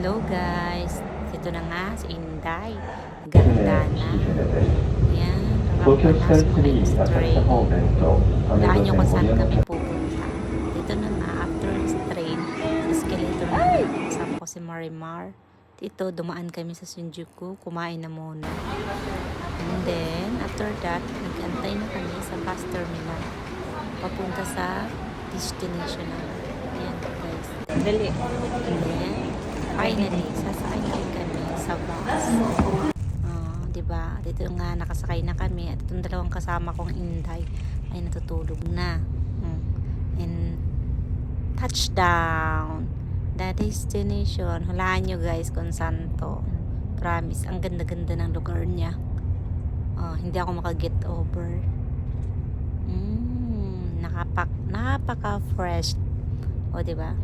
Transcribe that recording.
Hello guys, ito na nga si Inday. Ganda na. Yan, rampa 東京ス na カイ sa ツ mga リー浅 x-ray. 草方面と亀 Hulaan 戸 nyo 線 kung 折 saan 山 kami 線 pupunta. Dito na nga, after this train, escalator na. Kasama ko si Marimar. Dito, dumaan kami sa Shinjuku, kumain na muna. And then, after that, nag-antay na kami sa bus terminal. Papunta sa destination na. Ayan guys. Dali. And then, finally, sasakay na rin kami sa bus. Diba? Dito nga nakasakay na kami at itong dalawang kasama kong Inday ay natutulog na. And touchdown! The destination. Hulaan nyo guys kung saan to. Promise, ang ganda-ganda ng lugar niya. Hindi ako makaget over. Napaka-fresh. O, diba?